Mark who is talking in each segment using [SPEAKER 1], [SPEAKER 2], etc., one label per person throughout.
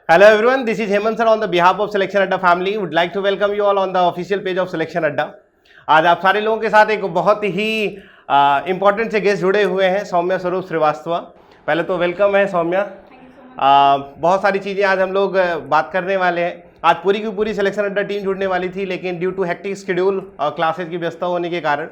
[SPEAKER 1] Hello everyone, this is Hemant sir on the behalf of Selection Adda family. Would like to welcome you all on the official page of Selection Adda. आज आप सारे लोगों के साथ एक बहुत ही important से गेस्ट जुड़े हुए हैं, सौम्या स्वरूप श्रीवास्तव। पहले तो वेलकम है सौम्या। बहुत सारी चीज़ें आज हम लोग बात करने वाले हैं। आज पूरी की पूरी सिलेक्शन अड्डा टीम जुड़ने वाली थी, लेकिन ड्यू टू हेक्टिक शेड्यूल और क्लासेज की व्यस्तता होने के कारण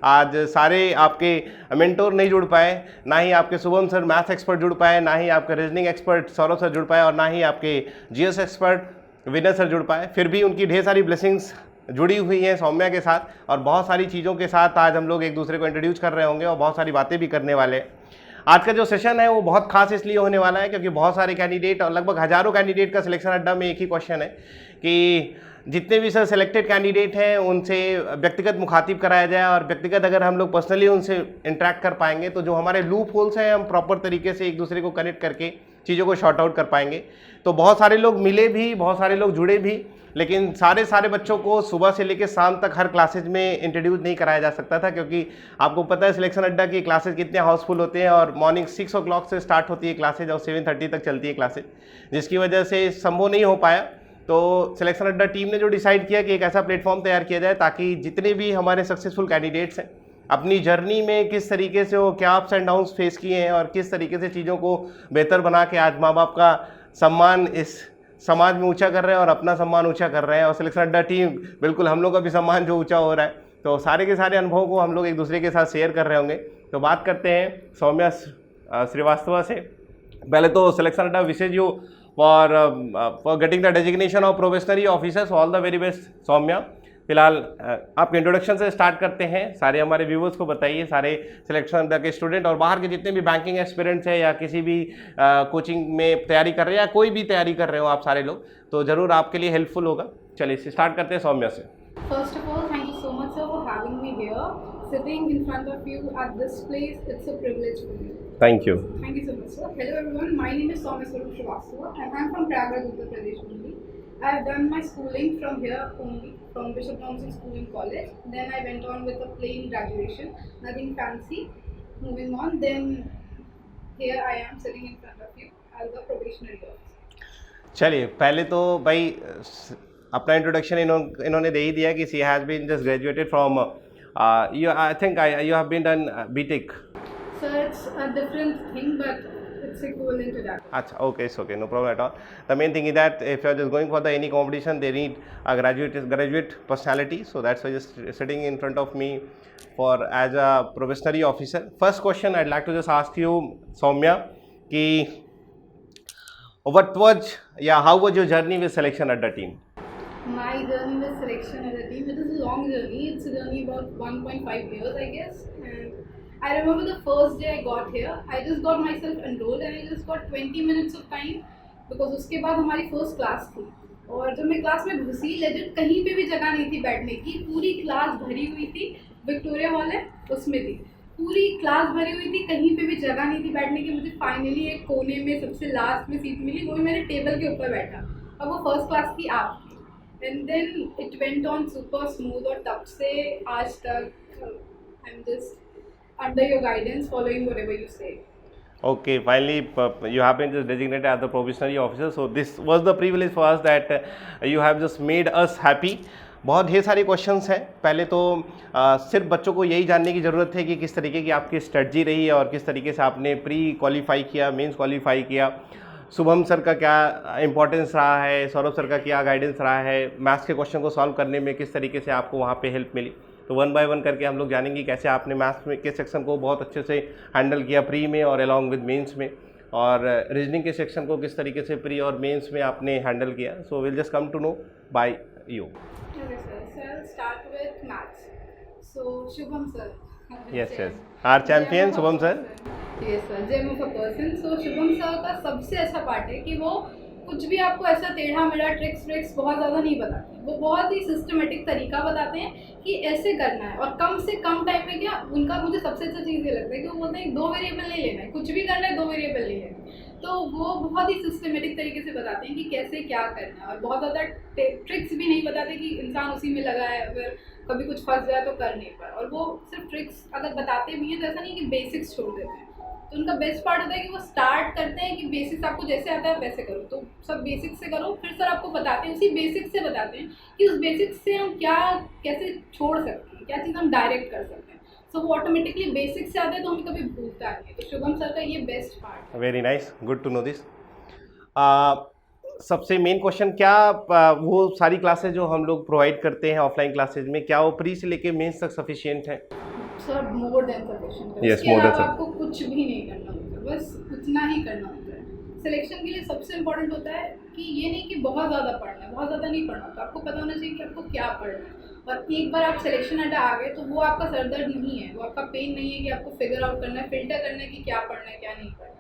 [SPEAKER 1] आज सारे आपके मेंटोर नहीं जुड़ पाए, ना ही आपके शुभम सर मैथ्स एक्सपर्ट जुड़ पाए, ना ही आपके रीजनिंग एक्सपर्ट सौरभ सर जुड़ पाए और ना ही आपके जीएस एक्सपर्ट विनय सर जुड़ पाए। फिर भी उनकी ढेर सारी ब्लेसिंग्स जुड़ी हुई हैं सौम्या के साथ, और बहुत सारी चीज़ों के साथ आज हम लोग एक दूसरे को इंट्रोड्यूस कर रहे होंगे और बहुत सारी बातें भी करने वाले हैं। आज का जो सेशन है वो बहुत खास इसलिए होने वाला है क्योंकि बहुत सारे कैंडिडेट और लगभग हज़ारों कैंडिडेट का सिलेक्शन अड्डा में एक ही क्वेश्चन है कि जितने भी सर सिलेक्टेड कैंडिडेट हैं उनसे व्यक्तिगत मुखातिब कराया जाए, और व्यक्तिगत अगर हम लोग पर्सनली उनसे इंटरेक्ट कर पाएंगे तो जो हमारे लूप होल्स हैं हम प्रॉपर तरीके से एक दूसरे को कनेक्ट करके चीज़ों को शॉर्ट आउट कर पाएंगे। तो बहुत सारे लोग मिले भी, बहुत सारे लोग जुड़े भी, लेकिन सारे बच्चों को सुबह से लेकर शाम तक हर क्लासेज में इंट्रोड्यूस नहीं कराया जा सकता था, क्योंकि आपको पता है सिलेक्शन अड्डा की क्लासेज कितने हाउसफुल होते हैं और मॉर्निंग 6 o'clock से स्टार्ट होती है क्लासेज और 7:30 तक चलती है क्लासेज, जिसकी वजह से संभव नहीं हो पाया। तो सिलेक्शन अड्डा टीम ने जो डिसाइड किया कि एक ऐसा प्लेटफॉर्म तैयार किया जाए ताकि जितने भी हमारे सक्सेसफुल कैंडिडेट्स हैं अपनी जर्नी में किस तरीके से वो क्या अप्स एंड डाउन्स फेस किए हैं और किस तरीके से चीज़ों को बेहतर बना के आज माँ बाप का सम्मान इस समाज में ऊंचा कर रहे हैं और अपना सम्मान ऊंचा कर रहे हैं, और सिलेक्शन अड्डा टीम बिल्कुल हम लोग का भी सम्मान जो ऊंचा हो रहा है। तो सारे के सारे अनुभवों को हम लोग एक दूसरे के साथ शेयर कर रहे होंगे। तो बात करते हैं सौम्या श्रीवास्तव से। पहले तो selection Adda wishes you for getting the designation of probationary officers, all the very best Saumya. फिलहाल आपके इंट्रोडक्शन से स्टार्ट करते हैं। सारे हमारे व्यूवर्स को बताइए, सारे सिलेक्शन अड्डा के स्टूडेंट और बाहर के जितने भी बैंकिंग एस्पिरेंट्स हैं या किसी भी कोचिंग में तैयारी कर रहे हैं या कोई भी तैयारी कर रहे हो आप सारे लोग, तो ज़रूर आपके लिए हेल्पफुल होगा। चलिए स्टार्ट करते हैं सौम्या से।
[SPEAKER 2] First of all, thank you so much, sir, for having me here. Sitting in front of you at this place, it's a privilege for me.
[SPEAKER 1] Thank you.
[SPEAKER 2] Thank you so much, sir. Hello, everyone. My name is Soumya Swarup Srivastava, and I'm from Prayagraj, Uttar Pradesh only. I've done my schooling from here only, from Bishop Johnson School and College. Then I went on with a plain graduation, nothing fancy. Moving on, then here I am sitting in front of you as a probationary officer.
[SPEAKER 1] चलिए पहले तो भाई अपना introduction इन्होंने दे ही दिया कि she has been just graduated from you, I think you have been done BTech.
[SPEAKER 2] So it's a different thing, but it's equivalent to that.
[SPEAKER 1] अच्छा, okay, it's okay, no problem at all. The main thing is that if you are just going for the any competition, they need a graduate personality. So that's why just sitting in front of me for as a probationary officer. First question I'd like to just ask you, Soumya, कि how was your journey with selection at the team?
[SPEAKER 2] My journey with selection as a team, it is a long journey. It's a journey about 1.5 years, I guess. And I remember the first day I got here, I just got myself enrolled and I just got 20 minutes of time because उसके बाद हमारी first class थी, और जब मैं class में घुसी legit कहीं पे भी जगह नहीं थी बैठने की। पूरी क्लास भरी हुई थी, विक्टोरिया हॉल है उसमें थी, पूरी क्लास भरी हुई थी, कहीं पे भी जगह नहीं थी बैठने की। मुझे फाइनली एक कोने में सबसे लास्ट में सीट मिली, वो भी मेरे टेबल के ऊपर बैठा, और वो फर्स्ट क्लास की आप। And then it went on super smooth, और तब से आज तक I am just under your guidance, following whatever you say.
[SPEAKER 1] Okay, finally you have been just designated as the probationary officer, so this was the privilege for us that you have just made us happy. बहुत ढेर सारे questions हैं। पहले तो सिर्फ बच्चों को यही जानने की ज़रूरत है कि किस तरीके की आपकी स्ट्रेटजी रही है और किस तरीके से आपने प्री क्वालिफाई किया, मेंस क्वालिफाई किया। शुभम सर का क्या इंपॉर्टेंस रहा है, सौरभ सर का क्या गाइडेंस रहा है, मैथ्स के क्वेश्चन को सॉल्व करने में किस तरीके से आपको वहाँ पे हेल्प मिली। तो 1 by 1 करके हम लोग जानेंगे कैसे आपने मैथ्स में के सेक्शन को बहुत अच्छे से हैंडल किया प्री में और अलॉन्ग विद मेंस में, और रीजनिंग के सेक्शन को किस तरीके से प्री और मेंस में आपने हैंडल किया। So will just come to know by you.
[SPEAKER 2] Okay, sir. So I'll start with maths. So Shubham sir.
[SPEAKER 1] Yes, our champion Shubham sir.
[SPEAKER 2] Yes sir, gem of a person. So Shubham sir का सबसे अच्छा part है कि वो कुछ भी आपको ऐसा टेढ़ा मेढ़ा ट्रिक्स बहुत ज़्यादा नहीं बताते हैं। वो बहुत ही सिस्टमेटिक तरीका बताते हैं कि ऐसे करना है, और कम से कम टाइम में क्या उनका मुझे सबसे अच्छा चीज़ ये लगता है कि वो बोलते हैं 2 वेरिएबल नहीं लेना है, कुछ भी करना है 2 वेरिएबल नहीं लेना है। तो वो बहुत ही सिस्टमेटिक तरीके से बताते हैं कि कैसे क्या करना है, और बहुत ज़्यादा ट्रिक्स भी नहीं बताते कि इंसान उसी में लगा है, अगर कभी कुछ फंस जाए तो कर नहीं पाए। और वो सिर्फ ट्रिक्स अगर बताते भी हैं तो ऐसा नहीं कि बेसिक्स छोड़ देते हैं, तो उनका बेस्ट पार्ट होता है कि वो स्टार्ट करते हैं कि बेसिक्स आपको जैसे आता है वैसे करो, तो सब बेसिक से करो, फिर सर आपको बताते हैं, उसी बेसिक्स से बताते हैं कि उस बेसिक्स से हम क्या कैसे छोड़ सकते हैं, क्या चीज़ हम डायरेक्ट कर सकते हैं। सो वो ऑटोमेटिकली बेसिक्स से आते हैं तो हमें कभी भूलता नहीं है। तो शुभम सर का ये बेस्ट पार्ट है।
[SPEAKER 1] Very nice, good to know this. सबसे मेन क्वेश्चन क्या वो सारी क्लासेज जो हम लोग प्रोवाइड करते हैं ऑफलाइन क्लासेज में, क्या वो प्री से लेके मेंस तक सफिशिएंट है?
[SPEAKER 2] सर मोर देन सफिशिएंट है।
[SPEAKER 1] Yes,
[SPEAKER 2] इसके
[SPEAKER 1] more than
[SPEAKER 2] अलावा आपको कुछ भी नहीं करना होता है, बस उतना ही करना होता है। सिलेक्शन के लिए सबसे इम्पोर्टेंट होता है कि ये नहीं कि बहुत ज़्यादा पढ़ना है, बहुत ज़्यादा नहीं पढ़ना होता, आपको पता होना चाहिए कि आपको क्या पढ़ना है। और एक बार आप सिलेक्शन अड्डा आ गए तो वो आपका सरदर्द नहीं है, वो आपका पेन नहीं है कि आपको फिगर आउट करना है, फिल्टर करना है कि क्या पढ़ना है क्या नहीं पढ़ना है।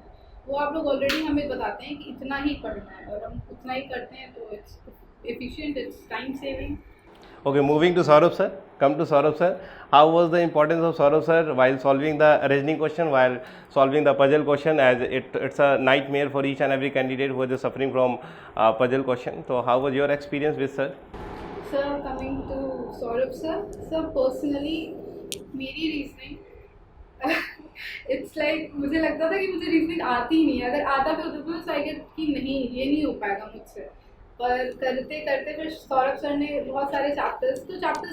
[SPEAKER 2] वो आप लोग ऑलरेडी हमें बताते हैं कि इतना ही पढ़ना है और हम उतना ही करते हैं, तो it's efficient, it's time saving.
[SPEAKER 1] Okay, moving to Saurabh sir. Come to Saurabh sir. How was the importance of Saurabh sir while solving the reasoning question, while solving the puzzle question, as it's a nightmare for each and every candidate who is suffering from puzzle question. So how was your experience with sir?
[SPEAKER 2] Sir, coming to Saurabh sir, sir personally मेरी reasoning it's like मुझे लगता था कि मुझे reasoning आती ही नहीं है, अगर आता भी होता तो आई गेट कि नहीं ये नहीं हो पाएगा मुझसे। पर करते करते फिर सौरभ सर ने बहुत सारे चैप्टर्स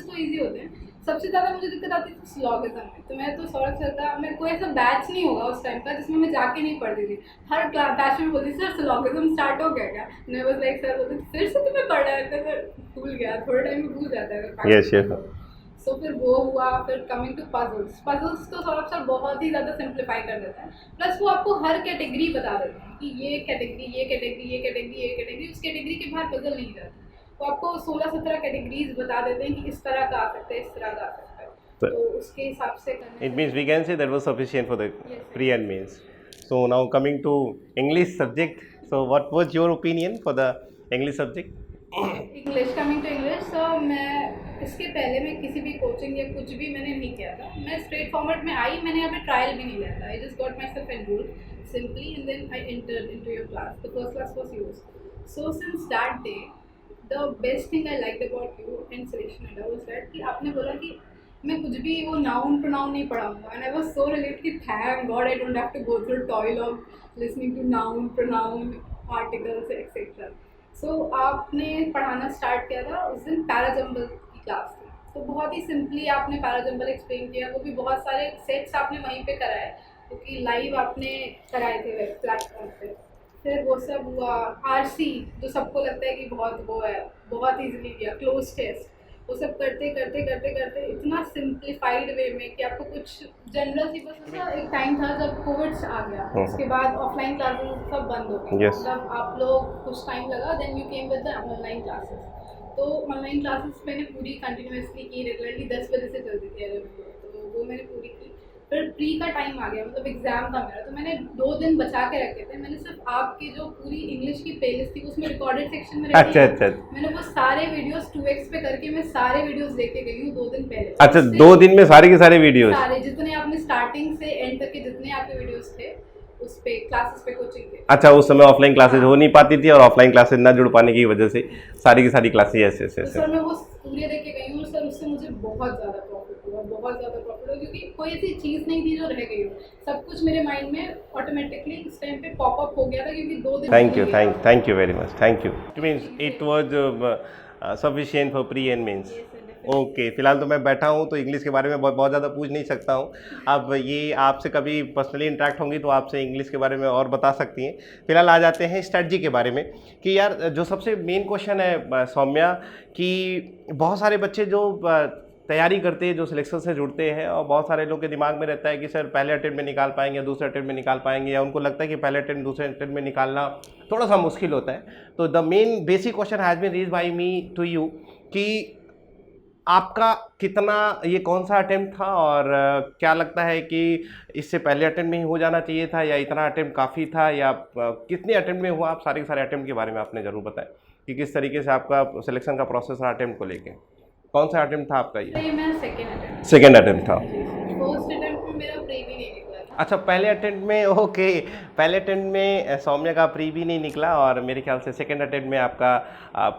[SPEAKER 2] तो ईजी होते हैं, सबसे ज़्यादा मुझे दिक्कत आती थी सिलोगिज्म में। तो मैं तो सौरभ सर का, मैं कोई ऐसा बैच नहीं होगा उस टाइम का जिसमें मैं जाके नहीं पढ़ती थी, हर बैच में बोलती सर सिलोगिज्म स्टार्ट हो गया क्या, मैं बस लाइक सर बोलते फिर से तुम्हें पढ़ रहा है, सर भूल गया, थोड़े टाइम में भूल जाता है।
[SPEAKER 1] Yes, yes.
[SPEAKER 2] सो फिर वो हुआ। फिर कमिंग टू पजल्स तो सौरभ सर बहुत ही ज़्यादा सिंप्लीफाई कर देते हैं, प्लस वो आपको हर कैटेगरी बता देते हैं कि ये कैटेगरी ये कैटेगरी ये कैटेगरी ये कैटेगरी, उस कैटेगरी के बाहर पजल नहीं जाती। वो आपको 16-17 कैटेगरीज बता देते हैं कि इस तरह का आ सकता है, इस तरह का आ सकता है, तो उसके हिसाब से करना।
[SPEAKER 1] It means we can say that was sufficient for the
[SPEAKER 2] Yes, sir.
[SPEAKER 1] pre and mains. So now coming to English subject. So what was your opinion for the English subject?
[SPEAKER 2] English, coming to English, so मैं इसके पहले मैं किसी भी coaching या कुछ भी मैंने नहीं किया था, मैं स्ट्रेट फॉरवर्ड में आई, मैंने यहाँ पे ट्रायल भी नहीं लिया था, I just got myself enrolled simply and then I entered into your class, the first class was yours. So since that day the best thing I liked about you and Selection Adda was that कि आपने बोला कि मैं कुछ भी वो noun pronoun नहीं पढ़ाऊंगा, and I was so relieved कि thank God I don't have to go through toil of listening to noun pronoun articles etcetera. So आपने पढ़ाना स्टार्ट किया था उस दिन पैराजंबल की क्लास थी, तो बहुत ही सिंपली आपने पैराजंबल एक्सप्लेन किया, वो भी बहुत सारे सेट्स आपने वहीं पे कराए क्योंकि लाइव आपने कराए थे वेब प्लेटफॉर्म पे। फिर वो सब हुआ, आरसी जो सबको लगता है कि बहुत वो है, बहुत ईजिली किया, क्लोज टेस्ट, वो सब करते करते करते करते इतना सिंप्लीफाइड वे में कि आपको कुछ जनरल सी बस। एक टाइम था जब कोविड आ गया, उसके बाद ऑफलाइन क्लासेस सब बंद हो गई,
[SPEAKER 1] Yes.
[SPEAKER 2] मतलब आप लोग कुछ टाइम लगा, then you came with the online classes. तो ऑनलाइन क्लासेस मैंने पूरी कंटिन्यूसली की, रेगुलरली 10 बजे से चलती थी, तो वो मैंने पूरी की। फिर प्री का टाइम आ गया, मतलब एग्जाम था मेरा, तो मैंने 2 दिन बचा के रखे थे, मैंने सिर्फ आपकी जो पूरी इंग्लिश की प्लेलिस्ट थी उसमें रिकॉर्डेड सेक्शन में
[SPEAKER 1] अच्छा अच्छा
[SPEAKER 2] मैंने वो सारे वीडियोस 2x पे करके मैं सारे वीडियोस देख के गई हूँ 2 दिन पहले।
[SPEAKER 1] अच्छा 2 दिन में सारे के सारे वीडियोस,
[SPEAKER 2] सारे जितने आपने स्टार्टिंग से एंड तक के जितने आपके वीडियोस थे उस पे क्लासेस पे कोचिंग थे।
[SPEAKER 1] अच्छा उस समय ऑफलाइन क्लासेज हो नहीं पाती थी और ऑफलाइन क्लासेज ना जुड़ पाने की वजह से सारी की सारी क्लासेज ऐसे ऐसे
[SPEAKER 2] तो
[SPEAKER 1] ऐसे।
[SPEAKER 2] सर मैं वो पूरी देख के गई हूँ, सर उससे मुझे बहुत ज़्यादा प्रॉफिट हुआ, बहुत ज़्यादा प्रॉफिट हुआ, क्योंकि कोई ऐसी चीज़ नहीं थी जो रह गई हो, सब कुछ मेरे माइंड में ऑटोमेटिकली इस टाइम पे पॉपअप हो गया था क्योंकि 2 दिन।
[SPEAKER 1] Thank you very much, thank you. It means it was sufficient for pre and mains. Okay, फिलहाल तो मैं बैठा हूँ तो इंग्लिश के बारे में बहुत ज़्यादा पूछ नहीं सकता हूँ। अब ये आपसे कभी पर्सनली इंटरेक्ट होंगी तो आपसे इंग्लिश के बारे में और बता सकती हैं। फिलहाल आ जाते हैं स्ट्रेटजी के बारे में कि यार जो सबसे मेन क्वेश्चन है सौम्या, कि बहुत सारे बच्चे जो तैयारी करते हैं, जो सिलेक्शन से जुड़ते हैं, और बहुत सारे लोग के दिमाग में रहता है कि सर पहले अटेम्प्ट में निकाल पाएंगे या दूसरे अटेम्प्ट में निकाल पाएंगे, या उनको लगता है कि पहले अटेम्प्ट दूसरे अटेम्प्ट में निकालना थोड़ा सा मुश्किल होता है। तो the main basic question has been raised by me to you कि आपका कितना, ये कौन सा अटेम्प्ट था, और क्या लगता है कि इससे पहले अटेम्प्ट में ही हो जाना चाहिए था, या इतना अटेम्प्ट काफ़ी था, या कितने अटेम्प्ट में हुआ? आप सारे के सारे अटेम्प्ट के बारे में आपने ज़रूर बताया कि किस तरीके से आपका सिलेक्शन का प्रोसेस रहा अटेम्प्ट को लेके। कौन सा अटेम्प्ट था आपका? ये
[SPEAKER 2] मेरा
[SPEAKER 1] सेकेंड अटेम्प्ट था।
[SPEAKER 2] फर्स्ट अटेम्प्ट में मेरा प्री भी नहीं निकला था।
[SPEAKER 1] अच्छा, पहले अटेम्प्ट में, ओके, पहले अटेम्प्ट में सौम्या का प्री भी नहीं निकला, और मेरे ख्याल से सेकेंड अटेम्प्ट में आपका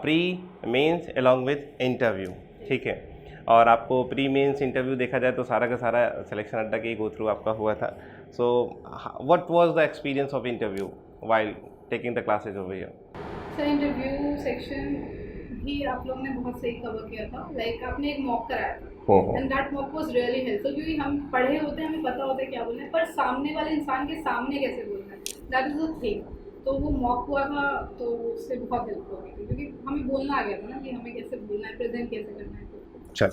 [SPEAKER 1] pre mains along with interview, ठीक है। और आपको प्री मेंस इंटरव्यू देखा जाए तो सारा का सारा सिलेक्शन अड्डा के ही गो थ्रू आपका हुआ था. So what was the experience of interview while taking the classes over here?
[SPEAKER 2] Sir interview section भी आप लोगों ने बहुत सही कवर किया था. लाइक आपने एक मॉक कराया था and that mock was really helpful, क्योंकि हम पढ़े होते हैं, हमें पता होता है क्या बोलना है, पर सामने वाले इंसान के सामने कैसे बोलना है, दैट इज़ द थिंग. तो वो मॉक हुआ था तो उससे बहुत हेल्प हो गई थी, क्योंकि हमें बोलना आ गया था ना कि हमें कैसे बोलना है, प्रेजेंट कैसे करना है.
[SPEAKER 1] चल,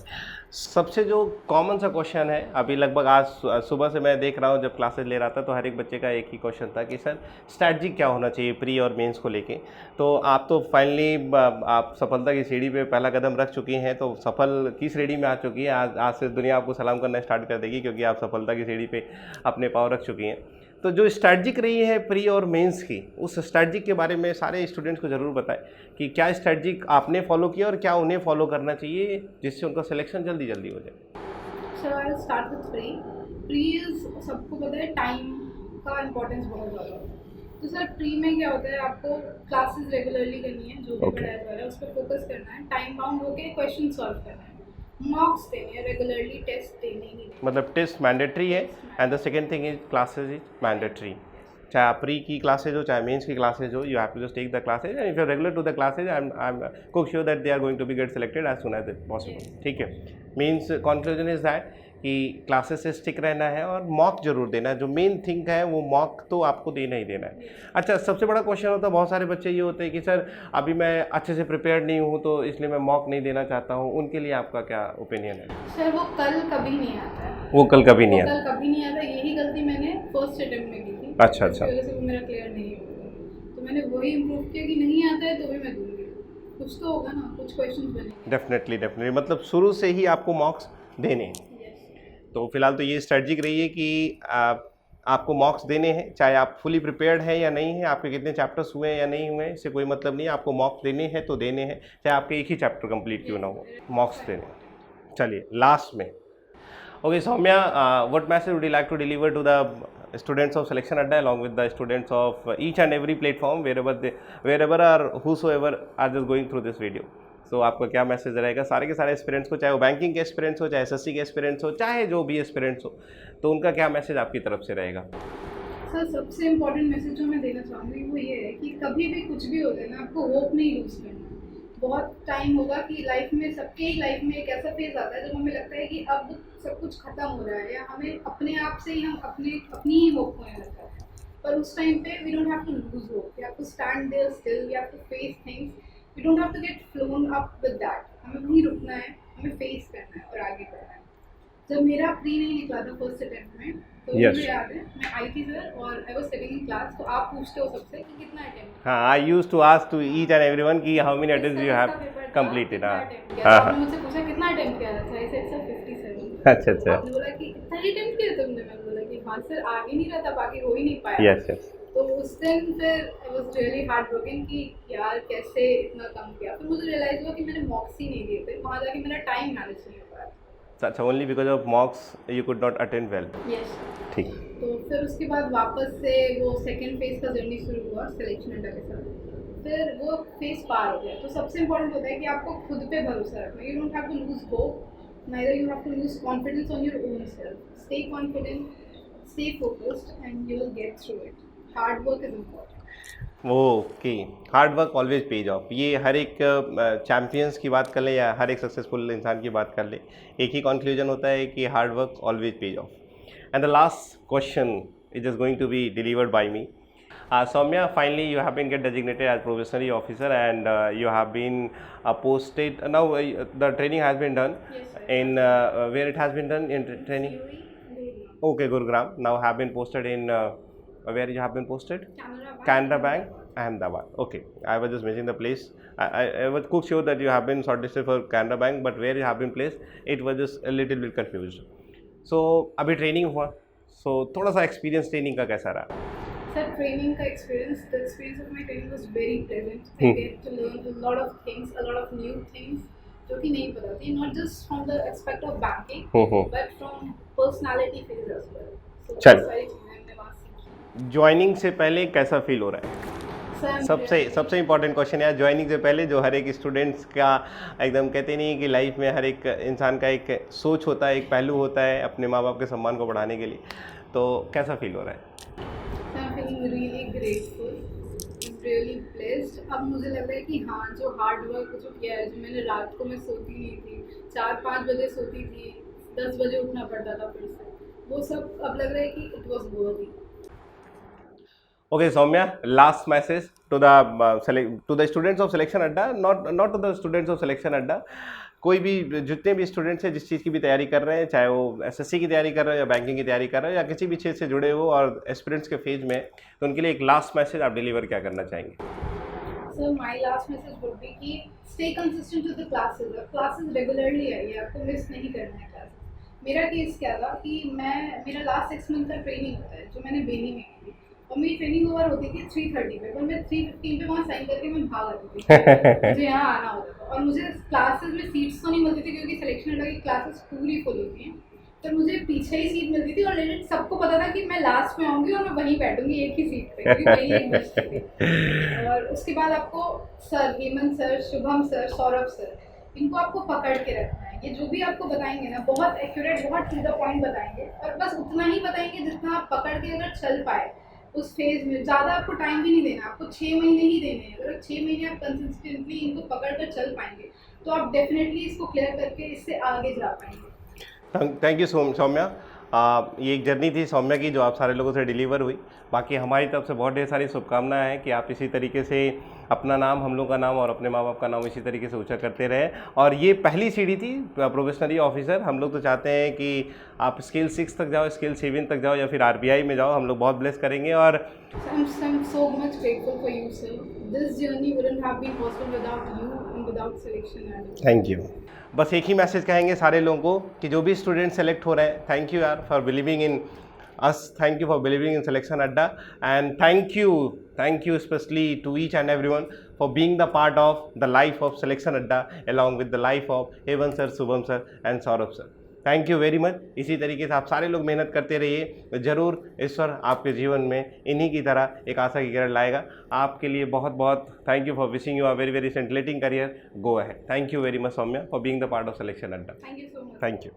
[SPEAKER 1] सबसे जो कॉमन सा क्वेश्चन है, अभी लगभग आज सुबह से मैं देख रहा हूँ जब क्लासेस ले रहा था तो हर एक बच्चे का एक ही क्वेश्चन था कि सर स्ट्रैटेजी क्या होना चाहिए प्री और मेंस को लेके. तो आप तो फाइनली आप सफलता की सीढ़ी पे पहला कदम रख चुकी हैं, तो सफल की श्रेणी में आ चुकी हैं. आज से दुनिया आपको सलाम करना स्टार्ट कर देगी, क्योंकि आप सफलता की सीढ़ी पे अपने पाँव रख चुकी हैं. तो जो स्ट्रैटेजिक रही है प्री और मेंस की, उस स्ट्रैटेजिक के बारे में सारे स्टूडेंट्स को ज़रूर बताएं कि क्या स्ट्रैटेजिक आपने फॉलो किया और क्या उन्हें फॉलो करना चाहिए जिससे उनका सिलेक्शन जल्दी जल्दी हो जाए.
[SPEAKER 2] So I will start with pre. Pre is, सबको पता है टाइम का इम्पोर्टेंस बहुत ज़्यादा होता है. तो सर प्री में क्या होता है, आपको क्लासेस रेगुलरली करनी है, जो भी पढ़ाया जा रहा है उस पर फोकस करना है, टाइम बाउंड होकर क्वेश्चन सॉल्व करना है, मॉक्स देने हैं रेगुलरली, टेस्ट देने ही.
[SPEAKER 1] मतलब टेस्ट मैंडेटरी है and the second thing is classes is mandatory. चाहे आप प्री की क्लासेज हो चाहे मेंस की क्लासेज हो, you have to just take the classes and if you regular to the classes I am quite sure that they are going to be get selected as soon as possible. ठीक है, means conclusion is that कि classes से stick रहना है और mock जरूर देना है. जो मेन थिंग है वो मॉक तो आपको देना ही देना है. अच्छा, सबसे बड़ा क्वेश्चन होता है बहुत सारे बच्चे ये होते हैं कि सर अभी मैं अच्छे से प्रिपेयर्ड नहीं हूँ तो इसलिए मैं मॉक नहीं देना चाहता हूँ. उनके लिए आपका क्या ओपिनियन है?
[SPEAKER 2] सर वो कल कभी नहीं आता है.
[SPEAKER 1] वो कल कभी नहीं आता.
[SPEAKER 2] कल कभी नहीं आता. यही गलती मैंने फर्स्ट अटेम्प्ट में की थी.
[SPEAKER 1] अच्छा.
[SPEAKER 2] इस वजह से वो मेरा क्लियर नहीं हुआ, तो मैंने वही इम्प्रूव किया कि नहीं आता है तो भी मैं दूंगी. कुछ तो होगा ना, कुछ क्वेश्चन बनेंगे.
[SPEAKER 1] डेफिनेटली मतलब शुरू से ही आपको मॉक्स देने हैं. तो फिलहाल तो ये स्ट्रेटजिक रही है कि आपको मॉक्स देने हैं, चाहे आप फुली प्रिपेयर्ड हैं या नहीं हैं, आपके कितने चैप्टर्स हुए हैं या नहीं हुए हैं, इससे कोई मतलब नहीं है. आपको मॉक्स देने हैं तो देने हैं, चाहे आपके एक ही चैप्टर कंप्लीट क्यों ना हो, मॉक्स देने. चलिए लास्ट में, okay Soumya, what message would you like to deliver to the students of Selection Adda along with the students of each and every platform wherever or whosoever are just going through this video. So आपका क्या message रहेगा सारे के सारे aspirants को, चाहे वो banking के एस्पिरेंट्स हो, चाहे एसएससी के एस्पिरेंट्स हो, चाहे जो भी एस्पिरेंट्स हो, तो उनका क्या मैसेज आपकी तरफ से रहेगा?
[SPEAKER 2] सर सबसे इम्पोर्टेंट मैसेज जो मैं देना चाहूँगी वो ये है कि कभी भी कुछ भी हो जाए ना, आपको होप नहीं लूज़ करना. बहुत टाइम होगा कि लाइफ में, सबके ही लाइफ में एक ऐसा फेज आता है जब हमें लगता है कि अब सब कुछ खत्म हो रहा है या हमें अपने आप से ही हम अपनी ही होप होने लगता है. पर उस टाइम पे we don't have to lose hope. We have to stand there still, we have to face things. We don't have to get flown up with that. हमें वहीं रुकना है, हमें फेस करना है और आगे बढ़ना है. जब मेरा प्री नहीं निकला था फर्स्ट अटेम्प्ट में, तो मुझे याद है मैं आई थी सर और I was sitting in class, तो आप पूछते हो सबसे कि कितना अटेम्प्ट.
[SPEAKER 1] हाँ, I used to ask to each and everyone कि how many attempts you have completed.
[SPEAKER 2] आपने मुझसे पूछा कितना अटेम्प्ट किया था. I said sir 57.
[SPEAKER 1] अच्छा.
[SPEAKER 2] आपने बोला कि इतना अटेम्प्ट किया तुमने. मैंने बोला कि हाँ सर, आगे नहीं रहा था, बाकी हो ही नहीं पाया.
[SPEAKER 1] यस.
[SPEAKER 2] तो उस दिन फिर I was really hard broken कि यार कैसे इतना कम किया. फिर मुझे रियलाइज हुआ कि मैंने मॉक्स ही नहीं दिए थे, वहाँ जाके मेरा टाइम मैनेज नहीं हो पाया.
[SPEAKER 1] अच्छा, only because of मॉक्स you could not attend well.
[SPEAKER 2] Yes.
[SPEAKER 1] ठीक.
[SPEAKER 2] तो फिर उसके बाद वापस से वो सेकंड फेज का जर्नी शुरू हुआ सिलेक्शन अड्डा के साथ. फिर वो फेज पार हो गया. तो सबसे इम्पोर्टेंट होता है कि आपको खुद पे भरोसा रखना. You don't have to lose hope, neither you have to lose confidence on your own self. Stay confident, stay focused, and you will get through it. Hard work is important.
[SPEAKER 1] Okay, hard work always pays of. ये हर एक champions की बात कर ले या हर एक successful इंसान की बात कर ले, एक ही कंक्लूजन होता है कि hard work always pays off. And the last question is just going to be delivered by me. Soumya, finally you have been get designated as probationary officer and you have been posted. Now the training has been done.
[SPEAKER 2] Yes, sir.
[SPEAKER 1] In where it has been done in training? Okay, Gurugram. Now have been posted in where you have been posted? Canara Bank, Ahmedabad. Okay, I was just missing the place. I was quite sure that you have been shortlisted for Canara Bank, but where you have been placed, it was just a little bit confused. So अभी training हुआ, so थोड़ा सा experience training का कैसा रहा?
[SPEAKER 2] Sir, training का experience, the experience of my training was very pleasant. I get to learn a lot of things, a lot of new things जो कि नहीं पता थी. Not just from the aspect of banking, but from personality phase as well. So
[SPEAKER 1] चल.
[SPEAKER 2] सारी चीजें हमने वहाँ सीखी.
[SPEAKER 1] ज्वाइनिंग से पहले कैसा फील हो रहा है? सबसे इम्पोर्टेंट क्वेश्चन है ज्वाइनिंग से पहले, जो हर एक स्टूडेंट्स का एकदम कहते नहीं कि लाइफ में हर एक इंसान का एक सोच होता है, एक पहलू होता है अपने माँ बाप के सम्मान को बढ़ाने के लिए, तो कैसा फील हो रहा है?
[SPEAKER 2] I'm feeling really grateful, really blessed. अब मुझे लग रहा है कि हाँ, जो हार्ड वर्क जो किया है, जो मैंने रात को मैं सोती नहीं थी, 4-5 बजे सोती थी, 10 बजे उठना पड़ता था फिर से, वो सब अब लग रहा है कि इट वॉज वर्दी.
[SPEAKER 1] Okay, Soumya, last message to the students of Selection Adda, not to the students of Selection Adda. कोई भी जितने भी स्टूडेंट्स हैं जिस चीज़ की भी तैयारी कर रहे हैं, चाहे वो एसएससी की तैयारी कर रहे हो या बैंकिंग की तैयारी कर रहे हो या किसी भी चीज़ से जुड़े हो और एस्पिरेंट्स के फेज में, तो उनके लिए एक लास्ट मैसेज आप डिलीवर क्या करना चाहेंगे?
[SPEAKER 2] So my last message would be कि stay consistent with the classes. Classes regularly आइए, आपको मिस नहीं करना है क्लासेस. मेरा केस क्या था कि मेरा लास्ट 6 मंथ का ट्रेनिंग होता है जो मैंने बेनी में की थी, और मेरी ट्रेनिंग ओवर होती थी 3:30 पे, पर मैं 3:15 पे वहाँ साइन करके मैं भाग आती थी. मुझे यहाँ आना होता था और मुझे क्लासेस में सीट्स तो नहीं मिलती थी क्योंकि सिलेक्शन अड्डा की क्लासेस पूरी फुल होती हैं, तो मुझे पीछे ही सीट मिलती थी और लेकिन सबको पता था कि मैं लास्ट में आऊँगी और मैं वहीं बैठूंगी एक ही सीट पे, क्योंकि वहीं एक बचती थी. और उसके बाद आपको sir Hemant sir, Shubham sir, Saurabh sir, इनको आपको पकड़ के रखना है. ये जो भी आपको बताएंगे ना बहुत एक्यूरेट, बहुत टू द पॉइंट बताएंगे, और बस उतना ही बताएंगे जितना आप पकड़ के अगर चल पाए उस फेज में. ज़्यादा आपको टाइम भी नहीं देना, आपको 6 महीने ही देने हैं. अगर 6 महीने आप कंसिस्टेंटली इनको पकड़ कर चल पाएंगे तो आप डेफिनेटली इसको क्लियर करके इससे आगे जा पाएंगे.
[SPEAKER 1] Thank you Soumya. ये एक जर्नी थी सौम्या की जो आप सारे लोगों से डिलीवर हुई. बाकी हमारी तरफ से बहुत ढेर सारी शुभकामनाएं हैं कि आप इसी तरीके से अपना नाम, हम लोग का नाम और अपने माँ बाप का नाम इसी तरीके से ऊंचा करते रहें. और ये पहली सीढ़ी थी प्रोबेशनरी ऑफिसर. हम लोग तो चाहते हैं कि आप स्केल 6 तक जाओ, स्केल 7 तक जाओ या फिर RBI में जाओ. हम लोग बहुत ब्लेस करेंगे. और
[SPEAKER 2] I'm so much grateful for you, sir. This journey wouldn't have been possible without you and without Selection Adda.
[SPEAKER 1] Thank you. बस एक ही मैसेज कहेंगे सारे लोगों को कि जो भी स्टूडेंट सेलेक्ट हो रहे हैं, थैंक यू यार for believing in us, thank you for believing in Selection Adda, and thank you especially to each and everyone for being the part of the life of Selection Adda along with the life of Hevan sir, Shubham sir and Saurabh sir. Thank you very much. इसी तरीके से आप सारे लोग मेहनत करते रहिए. ज़रूर ईश्वर आपके जीवन में इन्हीं की तरह एक आशा की किरण लाएगा. आपके लिए बहुत बहुत thank you for wishing you a very very scintillating career. Go ahead. Thank you very much Saumya for being the part of Selection Adda.
[SPEAKER 2] Thank you so much.
[SPEAKER 1] Thank you.